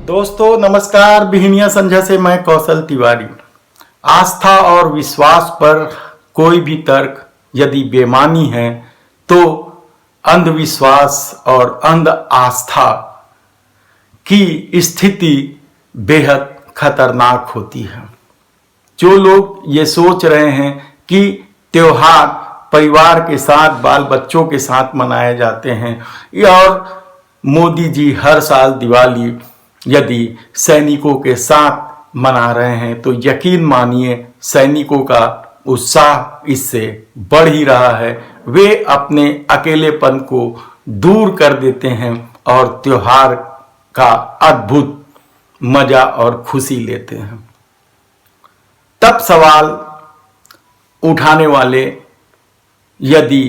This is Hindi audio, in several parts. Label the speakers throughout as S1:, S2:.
S1: दोस्तों नमस्कार। बिहनिया संझा से मैं कौशल तिवारी। आस्था और विश्वास पर कोई भी तर्क यदि बेमानी है तो अंधविश्वास और अंध आस्था की स्थिति बेहद खतरनाक होती है। जो लोग ये सोच रहे हैं कि त्योहार परिवार के साथ बाल बच्चों के साथ मनाए जाते हैं और मोदी जी हर साल दिवाली यदि सैनिकों के साथ मना रहे हैं तो यकीन मानिए सैनिकों का उत्साह इससे बढ़ ही रहा है। वे अपने अकेलेपन को दूर कर देते हैं और त्योहार का अद्भुत मजा और खुशी लेते हैं। तब सवाल उठाने वाले यदि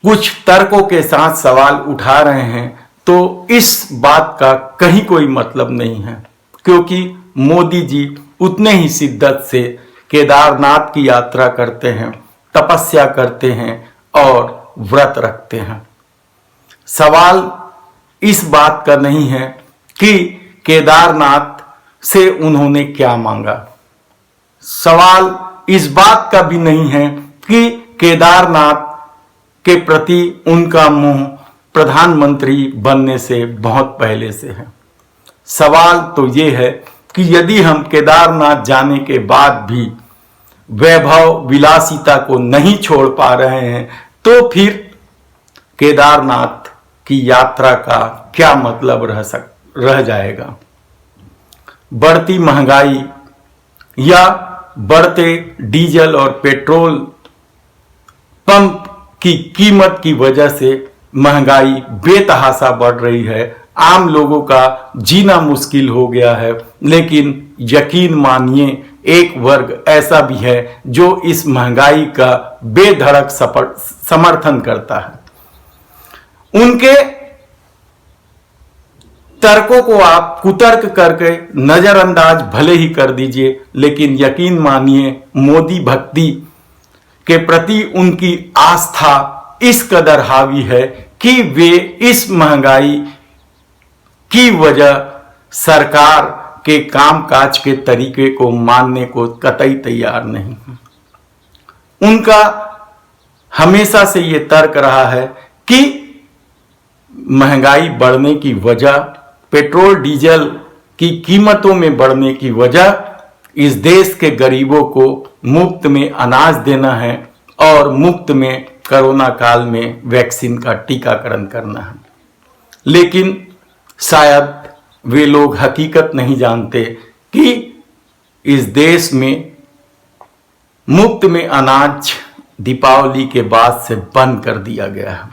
S1: कुछ तर्कों के साथ सवाल उठा रहे हैं तो इस बात का कहीं कोई मतलब नहीं है, क्योंकि मोदी जी उतने ही शिद्दत से केदारनाथ की यात्रा करते हैं, तपस्या करते हैं और व्रत रखते हैं। सवाल इस बात का नहीं है कि केदारनाथ से उन्होंने क्या मांगा। सवाल इस बात का भी नहीं है कि केदारनाथ के प्रति उनका मोह प्रधानमंत्री बनने से बहुत पहले से है। सवाल तो ये है कि यदि हम केदारनाथ जाने के बाद भी वैभव विलासिता को नहीं छोड़ पा रहे हैं तो फिर केदारनाथ की यात्रा का क्या मतलब रह जाएगा। बढ़ती महंगाई या बढ़ते डीजल और पेट्रोल पंप की कीमत की वजह से महंगाई बेतहाशा बढ़ रही है। आम लोगों का जीना मुश्किल हो गया है, लेकिन यकीन मानिए एक वर्ग ऐसा भी है जो इस महंगाई का बेधड़क समर्थन करता है। उनके तर्कों को आप कुतर्क करके नजरअंदाज भले ही कर दीजिए, लेकिन यकीन मानिए मोदी भक्ति के प्रति उनकी आस्था इस कदर हावी है कि वे इस महंगाई की वजह सरकार के कामकाज के तरीके को मानने को कतई तैयार नहीं है। उनका हमेशा से ये तर्क रहा है कि महंगाई बढ़ने की वजह, पेट्रोल डीजल की कीमतों में बढ़ने की वजह इस देश के गरीबों को मुफ्त में अनाज देना है और मुफ्त में कोरोना काल में वैक्सीन का टीकाकरण करना है। लेकिन शायद वे लोग हकीकत नहीं जानते कि इस देश में मुफ्त में अनाज दीपावली के बाद से बंद कर दिया गया है।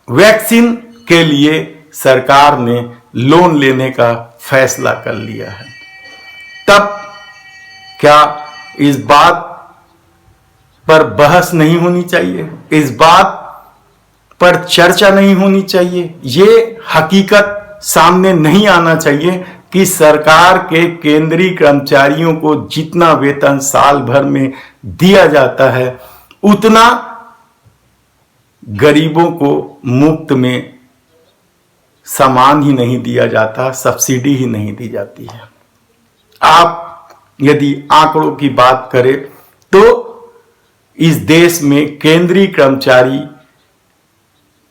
S1: वैक्सीन के लिए सरकार ने लोन लेने का फैसला कर लिया है। तब क्या इस बात पर बहस नहीं होनी चाहिए? इस बात पर चर्चा नहीं होनी चाहिए? ये हकीकत सामने नहीं आना चाहिए कि सरकार के केंद्रीय कर्मचारियों को जितना वेतन साल भर में दिया जाता है उतना गरीबों को मुफ्त में सामान ही नहीं दिया जाता, सब्सिडी ही नहीं दी जाती है। आप यदि आंकड़ों की बात करें तो इस देश में केंद्रीय कर्मचारी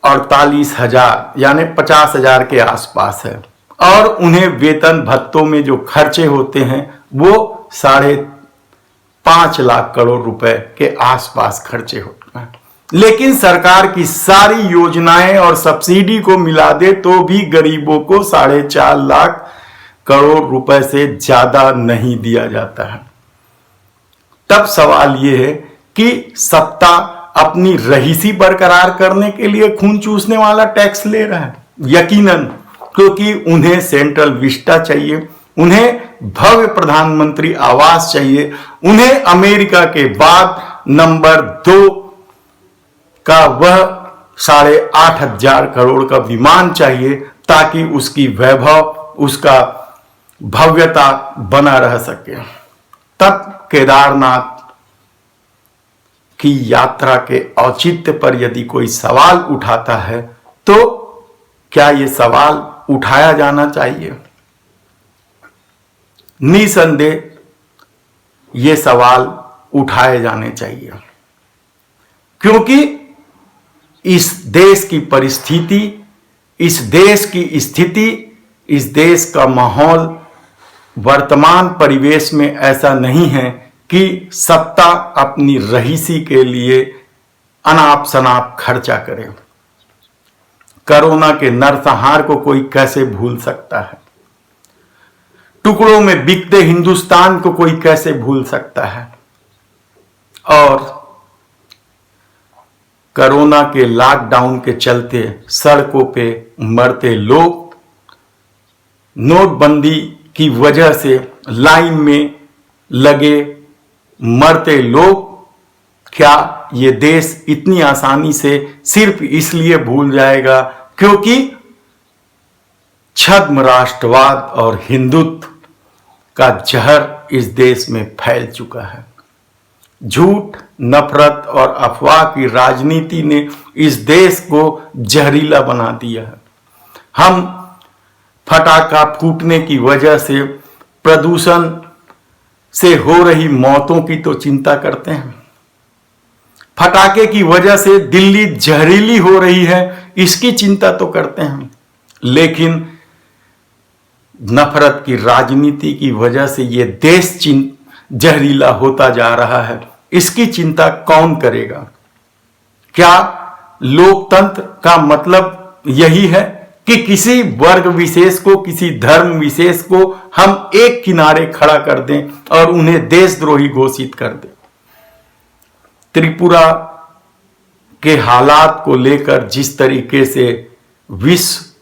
S1: 48,000 यानी 50,000 के आसपास है और उन्हें वेतन भत्तों में जो खर्चे होते हैं वो 5.5 लाख करोड़ रुपए के आसपास खर्चे होते हैं। लेकिन सरकार की सारी योजनाएं और सब्सिडी को मिला दे तो भी गरीबों को 4.5 लाख करोड़ रुपए से ज्यादा नहीं दिया जाता है। तब सवाल यह है कि सत्ता अपनी रहीसी बरकरार करने के लिए खून चूसने वाला टैक्स ले रहा है, यकीनन, क्योंकि उन्हें सेंट्रल विस्टा चाहिए, उन्हें भव्य प्रधानमंत्री आवास चाहिए, उन्हें अमेरिका के बाद नंबर 2 का वह 8,500 करोड़ का विमान चाहिए ताकि उसकी वैभव, उसका भव्यता बना रह सके। तब केदारनाथ की यात्रा के औचित्य पर यदि कोई सवाल उठाता है तो क्या ये सवाल उठाया जाना चाहिए? निसंदेह ये सवाल उठाए जाने चाहिए, क्योंकि इस देश की परिस्थिति, इस देश की स्थिति, इस देश का माहौल वर्तमान परिवेश में ऐसा नहीं है कि सत्ता अपनी रहीसी के लिए अनाप शनाप खर्चा करे। कोरोना के नरसंहार को कोई कैसे भूल सकता है? टुकड़ों में बिकते हिंदुस्तान को कोई कैसे भूल सकता है? और कोरोना के लॉकडाउन के चलते सड़कों पे मरते लोग, नोटबंदी की वजह से लाइन में लगे मरते लोग, क्या ये देश इतनी आसानी से सिर्फ इसलिए भूल जाएगा क्योंकि छद्म राष्ट्रवाद और हिंदुत्व का जहर इस देश में फैल चुका है? झूठ, नफरत और अफवाह की राजनीति ने इस देश को जहरीला बना दिया है। हम फटाका फूटने की वजह से, प्रदूषण से हो रही मौतों की तो चिंता करते हैं, फटाके की वजह से दिल्ली जहरीली हो रही है इसकी चिंता तो करते हैं, लेकिन नफरत की राजनीति की वजह से ये देश जहरीला होता जा रहा है, इसकी चिंता कौन करेगा? क्या लोकतंत्र का मतलब यही है कि किसी वर्ग विशेष को, किसी धर्म विशेष को हम एक किनारे खड़ा कर दें और उन्हें देशद्रोही घोषित कर दें? त्रिपुरा के हालात को लेकर जिस तरीके से विश्व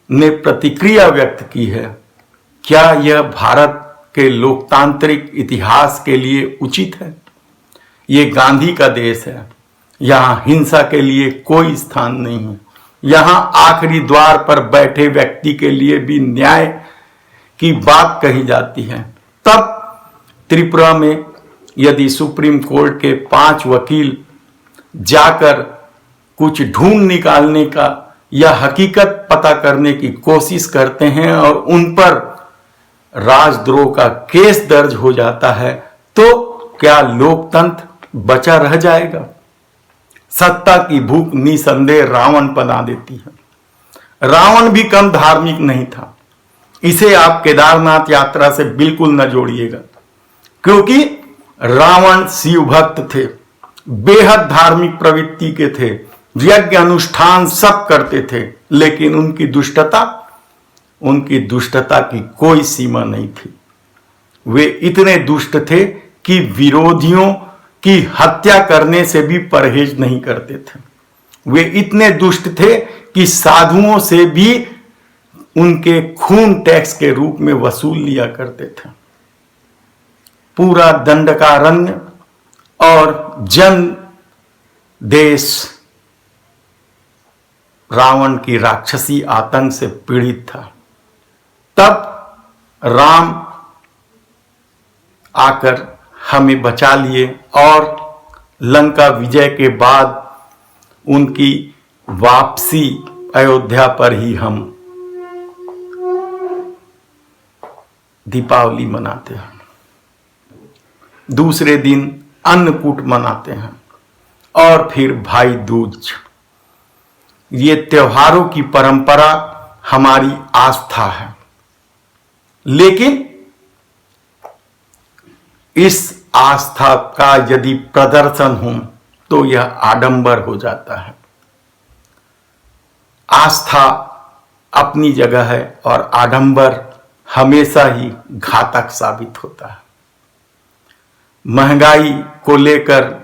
S1: ने प्रतिक्रिया व्यक्त की है, क्या यह भारत के लोकतांत्रिक इतिहास के लिए उचित है? ये गांधी का देश है, यहां हिंसा के लिए कोई स्थान नहीं है। यहां आखिरी द्वार पर बैठे व्यक्ति के लिए भी न्याय की बात कही जाती है। तब त्रिपुरा में यदि सुप्रीम कोर्ट के 5 वकील जाकर कुछ ढूंढ निकालने का या हकीकत पता करने की कोशिश करते हैं और उन पर राजद्रोह का केस दर्ज हो जाता है, तो क्या लोकतंत्र बचा रह जाएगा? सत्ता की भूख निसंदेह रावण बना देती है। रावण भी कम धार्मिक नहीं था। इसे आप केदारनाथ यात्रा से बिल्कुल न जोड़िएगा, क्योंकि रावण शिव भक्त थे, बेहद धार्मिक प्रवृत्ति के थे, यज्ञ अनुष्ठान सब करते थे, लेकिन उनकी दुष्टता की कोई सीमा नहीं थी। वे इतने दुष्ट थे कि विरोधियों की हत्या करने से भी परहेज नहीं करते थे। वे इतने दुष्ट थे कि साधुओं से भी उनके खून टैक्स के रूप में वसूल लिया करते थे। पूरा दंडकारण्य और जन देश रावण की राक्षसी आतंक से पीड़ित था। तब राम आकर हमें बचा लिए और लंका विजय के बाद उनकी वापसी अयोध्या पर ही हम दीपावली मनाते हैं। दूसरे दिन अन्नकूट मनाते हैं और फिर भाई दूज। ये त्योहारों की परंपरा हमारी आस्था है, लेकिन इस आस्था का यदि प्रदर्शन हो तो यह आडंबर हो जाता है। आस्था अपनी जगह है और आडंबर हमेशा ही घातक साबित होता है। महंगाई को लेकर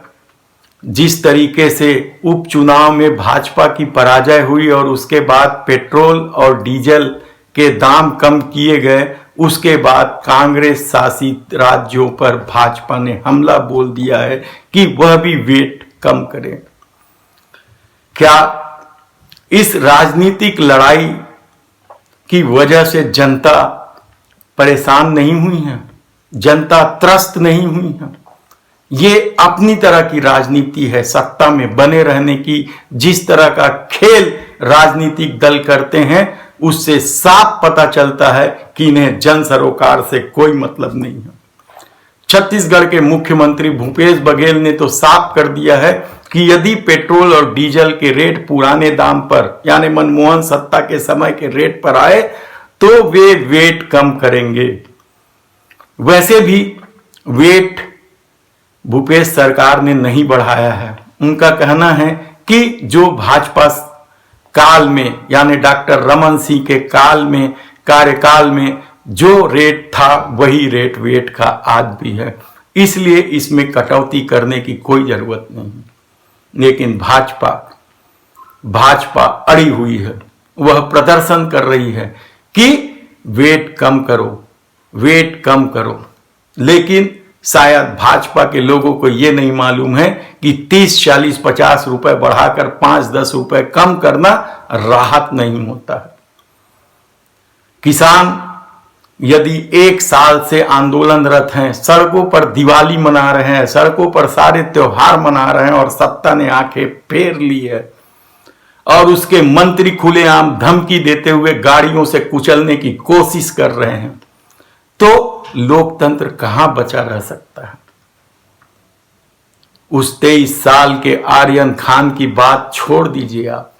S1: जिस तरीके से उपचुनाव में भाजपा की पराजय हुई और उसके बाद पेट्रोल और डीजल के दाम कम किए गए, उसके बाद कांग्रेस शासित राज्यों पर भाजपा ने हमला बोल दिया है कि वह भी वेट कम करे। क्या इस राजनीतिक लड़ाई की वजह से जनता परेशान नहीं हुई है? जनता त्रस्त नहीं हुई है? ये अपनी तरह की राजनीति है, सत्ता में बने रहने की। जिस तरह का खेल राजनीतिक दल करते हैं उससे साफ पता चलता है कि इन्हें जन सरोकार से कोई मतलब नहीं है। छत्तीसगढ़ के मुख्यमंत्री भूपेश बघेल ने तो साफ कर दिया है कि यदि पेट्रोल और डीजल के रेट पुराने दाम पर यानी मनमोहन सत्ता के समय के रेट पर आए तो वे वेट कम करेंगे। वैसे भी वेट भूपेश सरकार ने नहीं बढ़ाया है। उनका कहना है कि जो भाजपा काल में यानी डॉक्टर रमन सिंह के काल में कार्यकाल में जो रेट था वही रेट वेट का आज भी है, इसलिए इसमें कटौती करने की कोई जरूरत नहीं। लेकिन भाजपा अड़ी हुई है, वह प्रदर्शन कर रही है कि वेट कम करो, वेट कम करो। लेकिन शायद भाजपा के लोगों को यह नहीं मालूम है कि 30, 40, 50 रुपए बढ़ाकर 5-10 रुपए कम करना राहत नहीं होता है। किसान यदि 1 साल से आंदोलनरत हैं, सड़कों पर दिवाली मना रहे हैं, सड़कों पर सारे त्योहार मना रहे हैं और सत्ता ने आंखें फेर ली है और उसके मंत्री खुलेआम धमकी देते हुए गाड़ियों से कुचलने की कोशिश कर रहे हैं, तो लोकतंत्र कहां बचा रह सकता है। उस 23 साल के आर्यन खान की बात छोड़ दीजिए आप,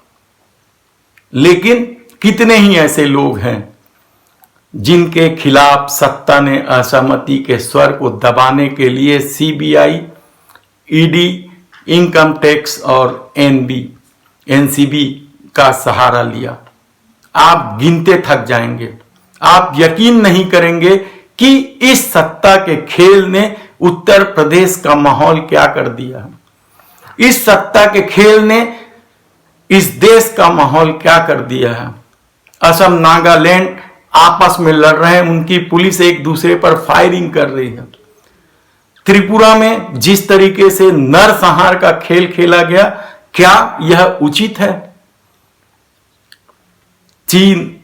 S1: लेकिन कितने ही ऐसे लोग हैं जिनके खिलाफ सत्ता ने असहमति के स्वर को दबाने के लिए सीबीआई, ईडी, इनकम टैक्स और एनसीबी का सहारा लिया। आप गिनते थक जाएंगे। आप यकीन नहीं करेंगे कि इस सत्ता के खेल ने उत्तर प्रदेश का माहौल क्या कर दिया है। इस सत्ता के खेल ने इस देश का माहौल क्या कर दिया है। असम, नागालैंड आपस में लड़ रहे हैं, उनकी पुलिस एक दूसरे पर फायरिंग कर रही है। त्रिपुरा में जिस तरीके से नरसंहार का खेल खेला गया, क्या यह उचित है? चीन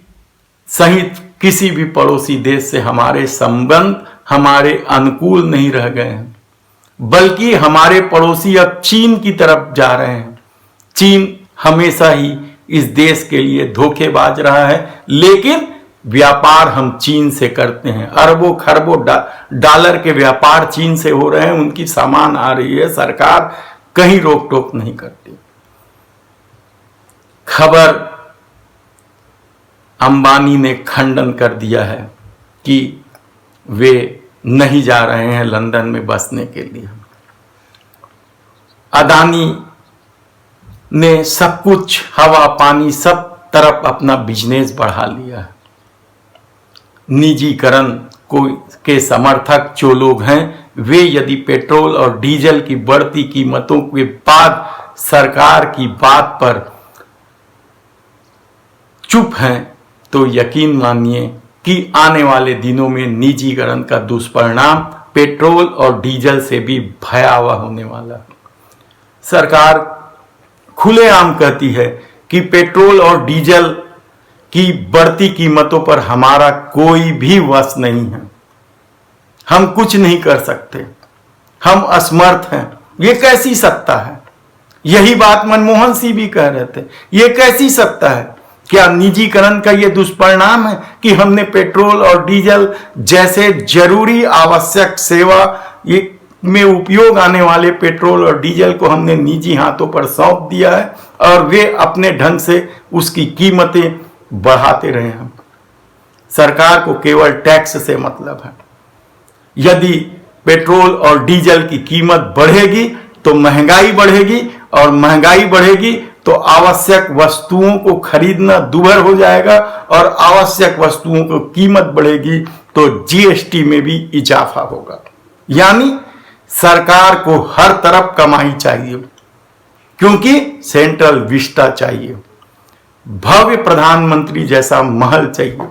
S1: सहित किसी भी पड़ोसी देश से हमारे संबंध हमारे अनुकूल नहीं रह गए हैं, बल्कि हमारे पड़ोसी अब चीन की तरफ जा रहे हैं। चीन हमेशा ही इस देश के लिए धोखेबाज रहा है, लेकिन व्यापार हम चीन से करते हैं। अरबों खरबों डॉलर के व्यापार चीन से हो रहे हैं, उनकी सामान आ रही है, सरकार कहीं रोक टोक नहीं करती। खबर अंबानी ने खंडन कर दिया है कि वे नहीं जा रहे हैं लंदन में बसने के लिए। अदानी ने सब कुछ, हवा पानी सब तरफ अपना बिजनेस बढ़ा लिया है। निजीकरण के समर्थक जो लोग हैं, वे यदि पेट्रोल और डीजल की बढ़ती कीमतों के बाद सरकार की बात पर चुप हैं, तो यकीन मानिए कि आने वाले दिनों में निजीकरण का दुष्परिणाम पेट्रोल और डीजल से भी भयावह होने वाला है। सरकार खुलेआम कहती है कि पेट्रोल और डीजल की बढ़ती कीमतों पर हमारा कोई भी वश नहीं है, हम कुछ नहीं कर सकते, हम असमर्थ हैं। ये कैसी सत्ता है? यही बात मनमोहन सिंह भी कह रहे थे। ये कैसी सत्ता है? क्या निजीकरण का ये दुष्परिणाम है कि हमने पेट्रोल और डीजल जैसे जरूरी आवश्यक सेवा में उपयोग आने वाले पेट्रोल और डीजल को हमने निजी हाथों पर सौंप दिया है और वे अपने ढंग से उसकी कीमतें बढ़ाते रहे हैं। सरकार को केवल टैक्स से मतलब है। यदि पेट्रोल और डीजल की कीमत बढ़ेगी तो महंगाई बढ़ेगी, और महंगाई बढ़ेगी तो आवश्यक वस्तुओं को खरीदना दुभर हो जाएगा, और आवश्यक वस्तुओं की कीमत बढ़ेगी तो जीएसटी में भी इजाफा होगा। यानी सरकार को हर तरफ कमाई चाहिए, क्योंकि सेंट्रल विस्टा चाहिए, भव्य प्रधानमंत्री जैसा महल चाहिए,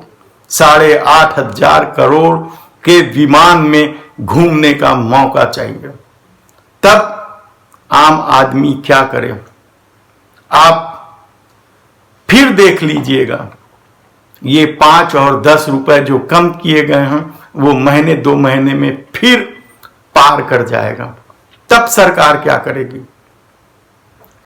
S1: 8,500 करोड़ के विमान में घूमने का मौका चाहिए। तब आम आदमी क्या करे? आप फिर देख लीजिएगा, ये 5 और 10 रुपए जो कम किए गए हैं वो महीने 2 महीने में फिर पार कर जाएगा। तब सरकार क्या करेगी?